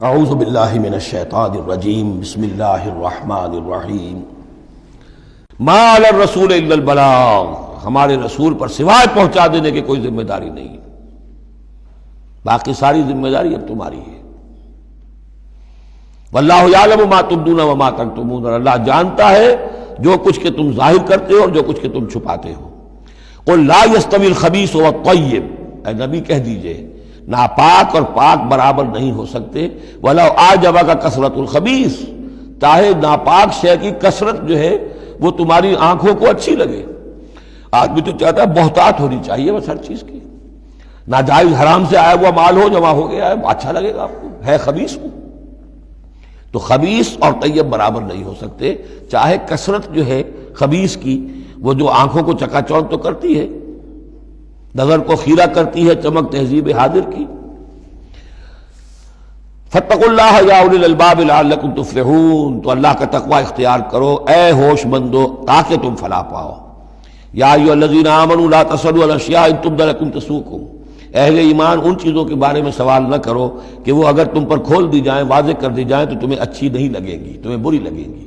اعوذ باللہ من الشیطان الرجیم بسم اللہ الرحمن الرحیم ما علی الرسول الا البلاغ، ہمارے رسول پر سوائے پہنچا دینے کی کوئی ذمہ داری نہیں، باقی ساری ذمہ داری اب تمہاری ہے۔ واللہ یعلم ما تبدون وما تکتمون، اور اللہ جانتا ہے جو کچھ کہ تم ظاہر کرتے ہو اور جو کچھ کہ تم چھپاتے ہو۔ قل لا یستوی الخبیث والطیب، اے نبی کہہ دیجئے ناپاک اور پاک برابر نہیں ہو سکتے۔ وَلَوْ أَعْجَبَكَ كَثْرَةُ الْخَبِيثِ، چاہے ناپاک شے کی کثرت جو ہے وہ تمہاری آنکھوں کو اچھی لگے۔ آدمی تو چاہتا ہے بہتات ہونی چاہیے بس ہر چیز کی، ناجائز حرام سے آیا ہوا مال ہو، جمع ہو گیا ہے، اچھا لگے گا آپ کو، ہے خبیث ہو۔ تو خبیث اور طیب برابر نہیں ہو سکتے، چاہے کثرت جو ہے خبیث کی وہ جو آنکھوں کو چکا چوندھ تو کرتی ہے، نظر کو خیرہ کرتی ہے، چمک تہذیب حاضر کی۔ فاتقوا اللہ یا اولی الالباب لعلکم تفلحون، تو اللہ کا تقوی اختیار کرو اے ہوش مندو تاکہ تم فلاح پاؤ۔ یا ایھا الذین آمنوا لا تسألوا عن اشیاء ان تبد لکم تسؤکم، اہل ایمان ان چیزوں کے بارے میں سوال نہ کرو کہ وہ اگر تم پر کھول دی جائیں، واضح کر دی جائیں تو تمہیں اچھی نہیں لگیں گی، تمہیں بری لگیں گی۔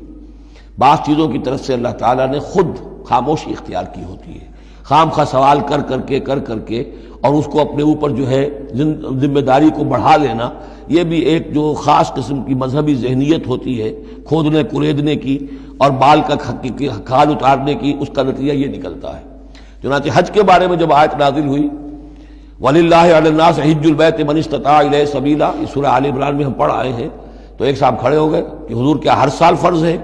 بعض چیزوں کی طرف سے اللہ تعالیٰ نے خود خاموشی اختیار کی ہوتی ہے، خام خواہ سوال کر کر کے اور اس کو اپنے اوپر جو ہے ذمہ داری کو بڑھا لینا، یہ بھی ایک جو خاص قسم کی مذہبی ذہنیت ہوتی ہے، کھودنے کریدنے کی اور بال کا کھال اتارنے کی، اس کا نتیجہ یہ نکلتا ہے۔ چنانچہ حج کے بارے میں جب آیت نازل ہوئی وَلِلَّهِ عَلَى النَّاسِ حِجُّ الْبَيْتِ مَنِ اسْتَطَاعَ إِلَيْهِ سَبِيلًا، یہ سورہ آل عمران میں ہم پڑھ آئے ہیں۔ تو ایک صاحب کھڑے ہو گئے کہ حضور کیا ہر سال فرض ہے؟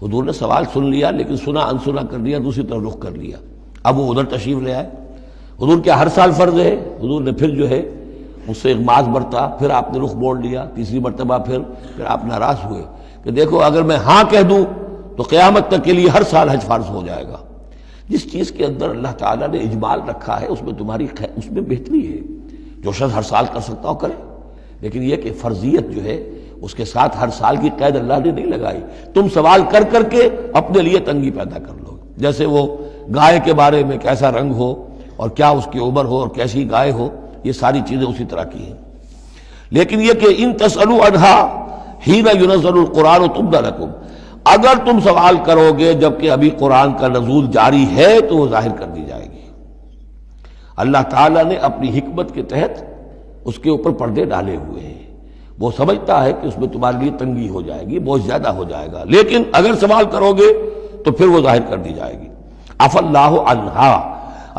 حضور نے سوال سن لیا لیکن سنا انسنا کر لیا، دوسری طرف رخ کر لیا۔ اب وہ ادھر تشریف لے آئے، حضور کیا ہر سال فرض ہے؟ حضور نے پھر جو ہے اس سے اغماض برتا، پھر آپ نے رخ موڑ لیا، تیسری مرتبہ پھر آپ ناراض ہوئے کہ دیکھو اگر میں ہاں کہہ دوں تو قیامت تک کے لیے ہر سال حج فرض ہو جائے گا۔ جس چیز کے اندر اللہ تعالیٰ نے اجمال رکھا ہے اس میں تمہاری اس میں بہتری ہے، جو شخص ہر سال کر سکتا ہو کرے، لیکن یہ کہ فرضیت جو ہے اس کے ساتھ ہر سال کی قید اللہ نے نہیں لگائی۔ تم سوال کر کے اپنے لیے تنگی پیدا کر لو، جیسے وہ گائے کے بارے میں کیسا رنگ ہو اور کیا اس کی عمر ہو اور کیسی گائے ہو، یہ ساری چیزیں اسی طرح کی ہیں۔ لیکن یہ کہ ان تسألوا عنہا حین ینزل القرآن تبد لکم، اگر تم سوال کرو گے جبکہ ابھی قرآن کا نزول جاری ہے تو وہ ظاہر کر دی جائے گی۔ اللہ تعالیٰ نے اپنی حکمت کے تحت اس کے اوپر پردے ڈالے ہوئے ہیں، وہ سمجھتا ہے کہ اس میں تمہارے لیے تنگی ہو جائے گی، بہت زیادہ ہو جائے گا، لیکن اگر سوال کرو گے تو پھر وہ ظاہر کر دی جائے گی۔ عفا اللہ عنہا،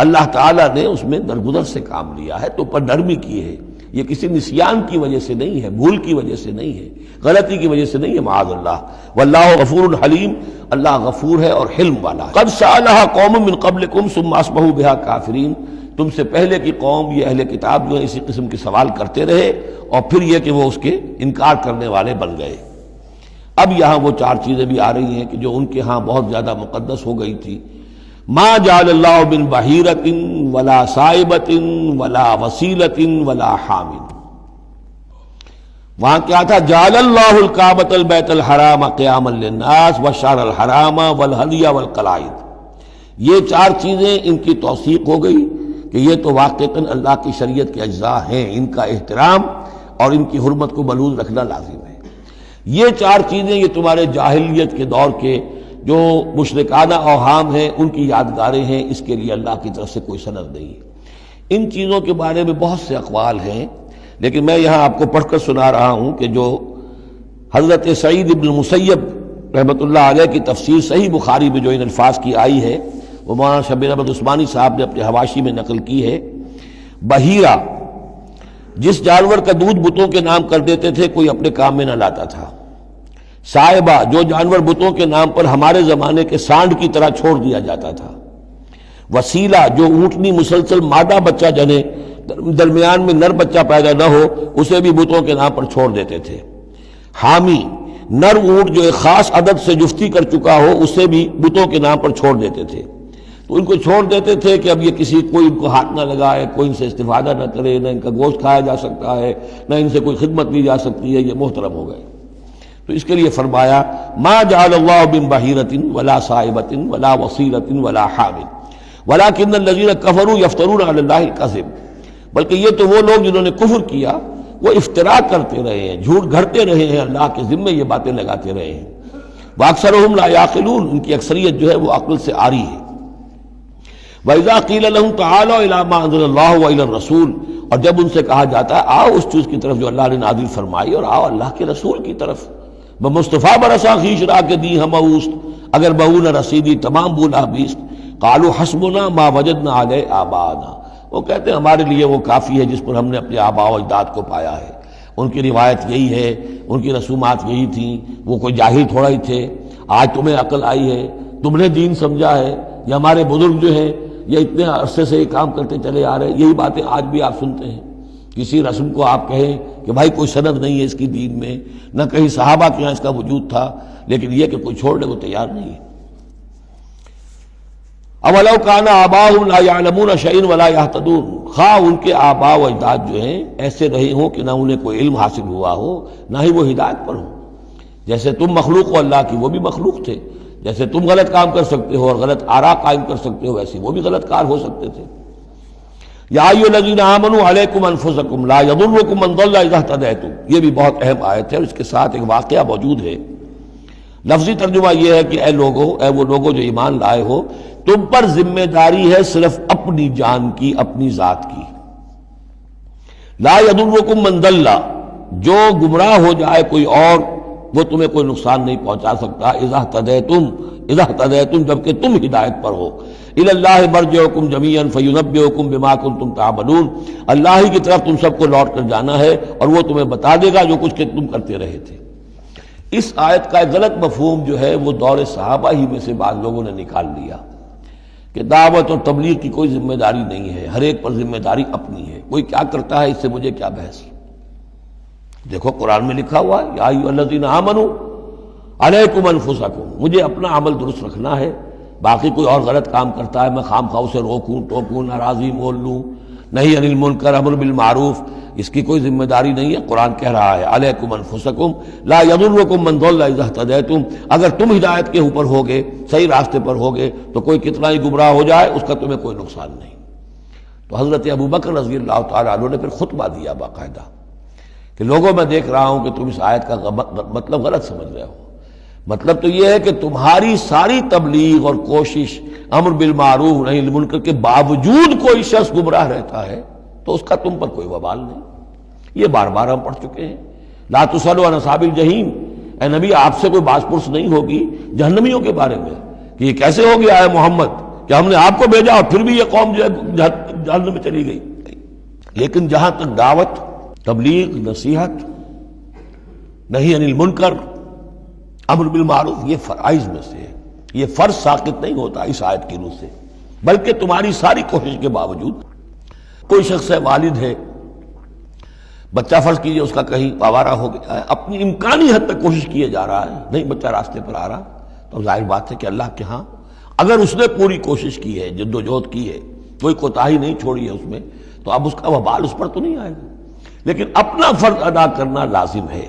اللہ تعالیٰ نے اس میں درگزر سے کام لیا ہے، تو پر نرمی کی ہے، یہ کسی نسیان کی وجہ سے نہیں ہے، بھول کی وجہ سے نہیں ہے، غلطی کی وجہ سے نہیں ہے، معاذ اللہ۔ واللہ غفور حلیم، اللہ غفور ہے اور حلم والا ہے۔ قد سألها قوم من قبلکم ثم اصبحوا بها کافرین، تم سے پہلے کی قوم یہ اہل کتاب جو ہے اسی قسم کے سوال کرتے رہے اور پھر یہ کہ وہ اس کے انکار کرنے والے بن گئے۔ اب یہاں وہ چار چیزیں بھی آ رہی ہیں کہ جو ان کے ہاں بہت زیادہ مقدس ہو گئی تھی۔ ما جعل اللہ من بحیرۃ ولا صائبۃ ولا وسیلۃ ولا حام، وہاں کیا تھا؟ جعل اللہ الکعبۃ البیت الحرام قیاما للناس والشہر الحرام والہدی والقلائد، یہ چار چیزیں ان کی توثیق ہو گئی کہ یہ تو واقعتاً اللہ کی شریعت کے اجزاء ہیں، ان کا احترام اور ان کی حرمت کو بلوز رکھنا لازم ہے۔ یہ چار چیزیں یہ تمہارے جاہلیت کے دور کے جو مشرکانہ اوہام ہیں ان کی یادگاریں ہیں، اس کے لیے اللہ کی طرف سے کوئی سند نہیں ہے۔ ان چیزوں کے بارے میں بہت سے اقوال ہیں، لیکن میں یہاں آپ کو پڑھ کر سنا رہا ہوں کہ جو حضرت سعید ابن المسیب رحمۃ اللہ علیہ کی تفسیر صحیح بخاری میں جو ان الفاظ کی آئی ہے وہ مولانا شبیر احمد عثمانی صاحب نے اپنے حواشی میں نقل کی ہے۔ بحیرہ، جس جانور کا دودھ بتوں کے نام کر دیتے تھے کوئی اپنے کام میں نہ لاتا تھا۔ صائبہ، جو جانور بتوں کے نام پر ہمارے زمانے کے سانڈ کی طرح چھوڑ دیا جاتا تھا۔ وسیلہ، جو اونٹنی مسلسل مادہ بچہ جنے درمیان میں نر بچہ پیدا نہ ہو اسے بھی بتوں کے نام پر چھوڑ دیتے تھے۔ حامی، نر اونٹ جو ایک خاص عدد سے جفتی کر چکا ہو اسے بھی بتوں کے نام پر چھوڑ دیتے تھے، تو ان کو چھوڑ دیتے تھے کہ اب یہ کوئی ان کو ہاتھ نہ لگائے، کوئی ان سے استفادہ نہ کرے، نہ ان کا گوشت کھایا جا سکتا ہے، نہ ان سے کوئی خدمت لی جا سکتی ہے، یہ محترم ہو گئے۔ تو اس کے لیے فرمایا ما جعل اللہ من بحیرۃ ولا صائبۃ ولا وصیلۃ ولا حام ولکن الذین کفروا یفترون علی اللہ الکذب، بلکہ یہ تو وہ لوگ جنہوں نے کفر کیا وہ افتراء کرتے رہے ہیں، جھوٹ گھڑتے رہے ہیں، اللہ کے ذمے یہ باتیں لگاتے رہے ہیں۔ وَأَكْثَرُهُمْ لَا يَعْقِلُونَ، ان کی اکثریت جو ہے وہ عقل سے عاری ہے۔ وَإِذَا قِيلَ لَهُمْ تَعَالَوْا إِلَىٰ مَا أَنزَلَ اللَّهُ وَإِلَى الرَّسُولِ، اور جب ان سے کہا جاتا ہے آؤ اس چیز کی طرف جو اللہ نے نازل فرمائی، اور آؤ اللہ کے رسول کی طرف۔ بمصطفیٰ برسا خیش را کے دی ہم اوست، اگر بہو نہ رسیدی تمام بولا بیست۔ قالوا حسبنا ما وجدنا علیہ آباءنا، وہ کہتے ہیں ہمارے لیے وہ کافی ہے جس پر ہم نے اپنے آباء و اجداد کو پایا ہے۔ ان کی روایت یہی ہے، ان کی رسومات یہی تھیں، وہ کوئی جاہل تھوڑا ہی تھے۔ آج تمہیں عقل آئی ہے، تم نے دین سمجھا ہے، یہ ہمارے بزرگ جو ہیں یہ اتنے عرصے سے یہ کام کرتے چلے آ رہے ہیں۔ یہی باتیں آج بھی آپ سنتے ہیں۔ کسی رسم کو آپ کہیں کہ بھائی کوئی سند نہیں ہے اس کی دین میں، نہ کہیں صحابہ کے یہاں اس کا وجود تھا، لیکن یہ کہ کوئی چھوڑنے کو تیار نہیں ہے۔ اولو کان آباؤہم لا یعلمون شیئا ولا یہتدون، خواہ ان کے آباء و اجداد جو ہیں ایسے رہے ہوں کہ نہ انہیں کوئی علم حاصل ہوا ہو، نہ ہی وہ ہدایت پر ہوں۔ جیسے تم مخلوق ہو اللہ کی، وہ بھی مخلوق تھے۔ جیسے تم غلط کام کر سکتے ہو اور غلط آراء قائم کر سکتے ہو، ویسے وہ بھی غلط کار ہو سکتے تھے۔ یا ایھا الذین آمنوا علیکم انفسکم لا یضرکم من ضل اذا اہتدیتم، یہ بھی بہت اہم آیت ہے اور اس کے ساتھ ایک واقعہ موجود ہے۔ لفظی ترجمہ یہ ہے کہ اے لوگو، اے وہ لوگو جو ایمان لائے ہو، تم پر ذمہ داری ہے صرف اپنی جان کی، اپنی ذات کی۔ لا یضرکم من ضل، جو گمراہ ہو جائے کوئی اور، وہ تمہیں کوئی نقصان نہیں پہنچا سکتا۔ اذا اہتدیتم، جبکہ تم ہدایت پر ہو۔ الی اللہ مرجعکم جمیعا فینبئکم بما کنتم تعملون، اللہ ہی کی طرف تم سب کو لوٹ کر جانا ہے اور وہ تمہیں بتا دے گا جو کچھ کہ تم کرتے رہے تھے۔ اس آیت کا ایک غلط مفہوم جو ہے وہ دور صحابہ ہی میں سے بعض لوگوں نے نکال لیا کہ دعوت اور تبلیغ کی کوئی ذمہ داری نہیں ہے، ہر ایک پر ذمہ داری اپنی ہے، کوئی کیا کرتا ہے اس سے مجھے کیا بحث۔ دیکھو قرآن میں لکھا ہوا ہے یا ایھا الذین آمنوا علیکم انفسکم، مجھے اپنا عمل درست رکھنا ہے، باقی کوئی اور غلط کام کرتا ہے میں خام خواہ اسے روکوں ٹوکوں ناراضی مول لوں، نہیں عن المنکر امر بالمعروف، اس کی کوئی ذمہ داری نہیں ہے۔ قرآن کہہ رہا ہے علیکم انفسکم لا یضرکم من ضل اذا اہتدیتم، اگر تم ہدایت کے اوپر ہوگے، صحیح راستے پر ہوگے، تو کوئی کتنا ہی گمراہ ہو جائے اس کا تمہیں کوئی نقصان نہیں۔ تو حضرت ابوبکر رضی اللہ تعالیٰ عنہ نے پھر خطبہ دیا باقاعدہ کہ لوگوں میں دیکھ رہا ہوں کہ تم اس آیت کا مطلب غلط سمجھ رہے ہو۔ مطلب تو یہ ہے کہ تمہاری ساری تبلیغ اور کوشش امر بالمعروف نہی عن المنکر کے باوجود کوئی شخص گمراہ رہتا ہے تو اس کا تم پر کوئی وبال نہیں۔ یہ بار بار ہم پڑھ چکے ہیں۔ لا تسألوا عن اصحاب الجحیم، اے نبی آپ سے کوئی باس پرس نہیں ہوگی جہنمیوں کے بارے میں کہ یہ کیسے ہو گیا ہے محمد کہ ہم نے آپ کو بھیجا اور پھر بھی یہ قوم جو ہے جہنم میں چلی گئی۔ لیکن جہاں تک دعوت، تبلیغ، نصیحت، نہی عن المنکر، امر بالمعروف، یہ فرائض میں سے ہے، یہ فرض ساقط نہیں ہوتا اس آیت کی روح سے، بلکہ تمہاری ساری کوشش کے باوجود کوئی شخص ہے، والد ہے، بچہ فرض کیجئے اس کا کہیں آوارہ ہو گیا ہے، اپنی امکانی حد تک کوشش کیے جا رہا ہے، نہیں بچہ راستے پر آ رہا، تو ظاہر بات ہے کہ اللہ کے ہاں اگر اس نے پوری کوشش کی ہے، جد و جہد کی ہے، کوئی کوتاہی نہیں چھوڑی ہے اس میں، تو اب اس کا وبال اس پر تو نہیں آئے گا، لیکن اپنا فرض ادا کرنا لازم ہے۔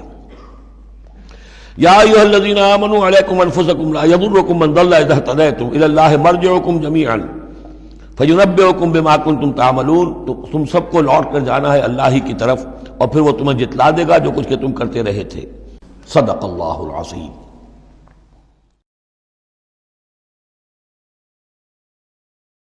یا ایھا الذین آمنوا علیکم انفسکم لا یضرکم من ضل اذا اہتدیتم الی اللہ مرجعکم جمیعا فینبئکم بما کنتم تعملون، تو تم سب کو لوٹ کر جانا ہے اللہ ہی کی طرف اور پھر وہ تمہیں جتلا دے گا جو کچھ کہ تم کرتے رہے تھے۔ صدق اللہ العظیم۔